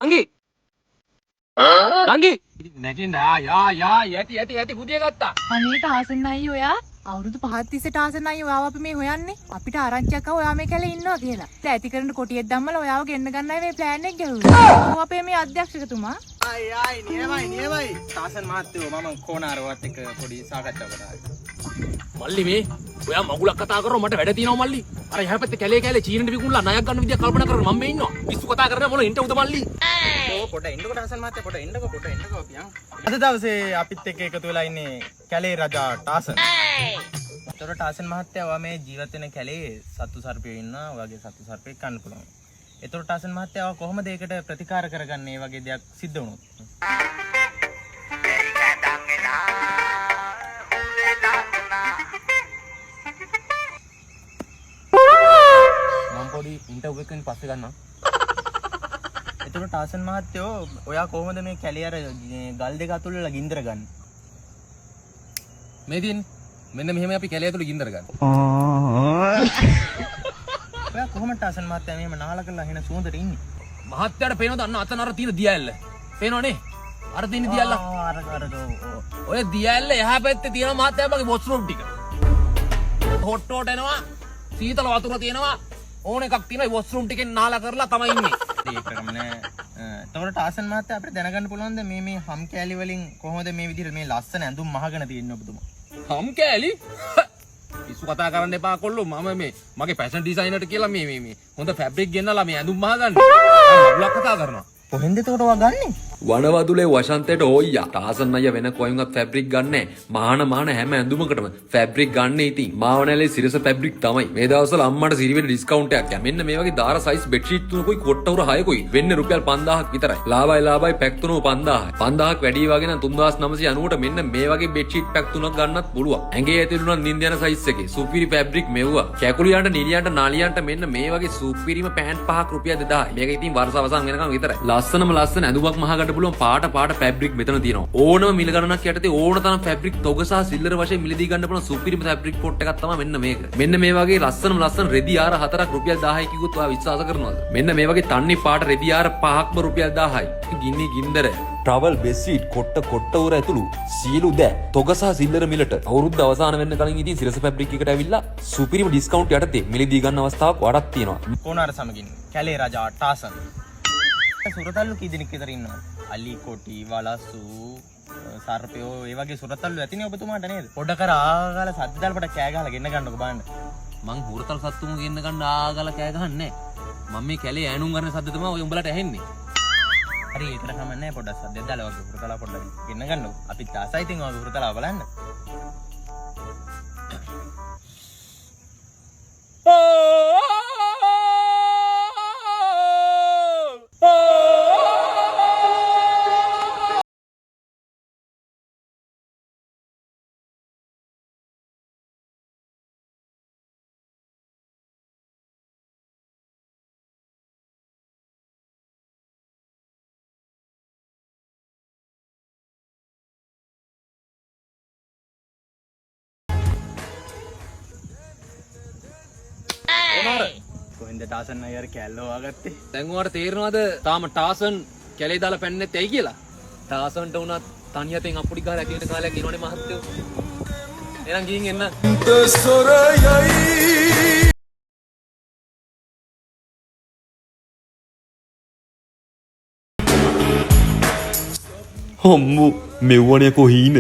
Anggi. Anggi. නැගින්න යටි බුදිය ගත්තා. අනේ ටාසන් අයියෝ ඔයා අවුරුදු 5ක් තිස්සේ ටාසන් අයියෝ ඔයාව අපි මේ හොයන්නේ. අපිට ආරංචියක් ආව ඔයා මේ කැලේ ඉන්නවා කියලා. දැන් ඇති කරන කොටියෙක් දැම්මලා ඔයාව ගෙන්න ගන්නයි මේ ප්ලෑන් එක ගැහුවේ. ඔව් අපේ මේ අධ්‍යක්ෂකතුමා. ආයි නියමයි. ටාසන් මහත්තයෝ මම කොනාරවත් එක්ක පොඩි සාකච්ඡාවක් කරා. මල්ලි මේ ඔයා මගුලක් කතා කරනවා මට වැඩ තියෙනවා මල්ලි. අර එහා පැත්තේ කැලේ චීනෙට විකුණලා ණයක් ගන්න විදිය කල්පනා කරගෙන මම මේ ඉන්නවා. පිස්සු කතා කරගෙන මොන ඉන්ට උද මල්ලි. පොඩ එන්නකො ටාසන් මහත්තයා පොඩ එන්නකො පියන්. අද දවසේ අපිත් එක්ක එකතු වෙලා ඉන්නේ කැලේ රජා ටාසන්. ඒතර ටාසන් මහත්තයා ඔයා මේ ජීවත් වෙන කැලේ සත්තු සර්පයෝ ඉන්නවා. ඔයාගේ සත්තු සර්පෙක් කන්න පුළුවන්. ඒතර ටාසන් මහත්තයා ඔයා කොහොමද ඒකට ප්‍රතිකාර කරගන්නේ මේ වගේ දෙයක් සිද්ධ වුණොත්? මම පොඩි ඉන්ටර්විව් එකකින් පස්සේ ගන්නවා. ඒතර ටාසන් මහත්තයෝ ඔයා කොහොමද මේ කැලේ අර ගල් දෙක අතුල්ලලා ගින්දර ගන්න? මේ දින් මෙන්න මෙහෙම අපි කැලේ ඇතුළේ ගින්දර ගන්න. ඔයා කොහොමද ටාසන් මහත්තයා මෙහෙම නාලා කරලා හින සුවඳට ඉන්නේ? මහත්තයාට පේනවද අන්න අතන අර තියෙන දියඇල්ල? පේනවනේ? අර තියෙන දියඇල්ල. ඔය දියඇල්ල එහා පැත්තේ තියෙන මහත්තයාගේ බොස් රූම් ටික. හොට්ටෝට එනවා. සීතල වතුර තියෙනවා. ඕන එකක් තියෙනවා. ඒ බොස් රූම් ටිකෙන් නාලා කරලා තමයි ඉන්නේ. ඒකම නෑ. එතකොට ටාසන් මහත්තයා අපිට දැනගන්න පුළුවන්ද මේ හම් කෑලි වලින් කොහොමද මේ විදිහට මේ ලස්සන ඇඳුම් මහගෙන තියෙන්නේ ඔබතුමා? හම් කෑලි? පිස්සු කතා කරන්න එපා කොල්ලෝ. මම මේ මගේ ෆැෂන් ඩිසයිනර්ට කියලා මේ හොඳ ෆැබ්‍රික් ගෙන්නලා මේ ඇඳුම් මහගන්නේ. මගුලක් කතා කරනවා. කොහෙන්ද එතකොට ඔයා ගන්නෙ? වනවදුලේ වසන්තයට ඕයියා ටාසන් අයියා වෙන කොයින්වත් ෆැබ්‍රික් ගන්නෑ. මාන හැම ඇඳුමකටම ෆැබ්‍රික් ගන්න ඉතින්. මාවනැලේ සිරස ෆැබ්‍රික් තමයි. මේ දවස්වල අම්මට සිරිවෙන ඩිස්කවුන්ට් එකක් යන. මෙන්න මේ වගේ දාර සයිස් බෙඩ් ෂීට් තුනකුයි කොට්ටවර 6කුයි වෙන්නේ රුපියල් 5000ක් විතරයි. ලාභයි පැක් තුනම 5000යි. 5000ක් වැඩි වගේ නම් 3990ට මෙන්න මේ වගේ බෙඩ් ෂීට් පැක් තුනක් ගන්නත් පුළුවන්. ඇඟේ ඇතුළුන නිින්ද යන සයිස් එකේ සුපිරි ෆැබ්‍රික් මෙව්වා. කැකුලියන්ට නිලියන්ට නාලියන්ට මෙන්න මේ වගේ සුපිරිම පෑන්ට් පහක් රුපියල් 2000යි. මේක ඉතින් වර්ෂ අවසන් වෙනකන් විතරයි. ලස්සන ඇඳුමක් මහගන්න පුළුවන් පාට ෆැබ්‍රික් මෙතන තියෙනවා. ඕනම මිල ගණනක් යටතේ ඕන තරම් ෆැබ්‍රික් තොග සහ සිල්ලර වශයෙන් මිලදී ගන්න පුළුවන් සුපිරිම ෆැබ්‍රික් පොට් එකක් තමයි මෙන්න මේක. මෙන්න මේ වගේ ලස්සන රෙදි ආර 4ක් රුපියල් 1000යි කිව්වොත් ඔයා විශ්වාස කරනවද? මෙන්න මේ වගේ තන්නේ පාට රෙදි ආර 5ක්ම රුපියල් 1000යි. ගින්දර ට්‍රවල් බෙඩ්ෂීට් කොට්ට උර ඇතුළු සියලු දෑ තොග සහ සිල්ලර මිලට අවුරුද්ද අවසාන වෙන්න කලින් ඉතින් සිරස ෆැබ්‍රික් එකට ඇවිල්ලා සුපිරිම ඩිස්කවුන්ට් යටතේ මිලදී ගන්න අවස්ථාවක් වඩාක් තියෙනවා. කොනාර සමගින් කැලේ රජා ටාසන්. සුරතල්ලු කී දෙනෙක් විතර ඉන්නවා? අලි කොටි වලසු සර්පයෝ ඒ වගේ සුරතල්ලු ඇතිනේ ඔබතුමාට නේද? පොඩ කර ආගාලා සද්ද දාලා කෑ ගහලා ගෙන්න ගන්නකො බලන්න. මං හුරතල් සත්තුම ගෙන්න ගන්න ආගාලා කෑ ගහන්නේ. මම මේ කැලේ ඈනුම් කරන සද්ද තමයි ඔය උඹලට ඇහෙන්නේ. හරි ඒකට කමන්නේ පොඩක් සද්දයක් දාලා වගේ හුරතලා පොඩ්ඩක් ගෙන්න ගන්නකො. අපිත් ආසයි ඉතින් ඔය හුරතලා බලන්න. කොහෙන්ද ටාසන් අයියා කැල්ලෝ ආගත්තේ? දැන් ඔයාලට තේරෙනවද තාම ටාසන් කැලේ දාලා පැන්නේ නැත්තේ ඇයි කියලා? ටාසන්ට උනත් තනියතෙන් අපුඩි ගහලා ඇකිලට කාලයක් ඉනවනේ මහත්තයෝ. එහෙනම් ගිහින් එන්න. අම්මෝ මෙව්වනේ කොහීන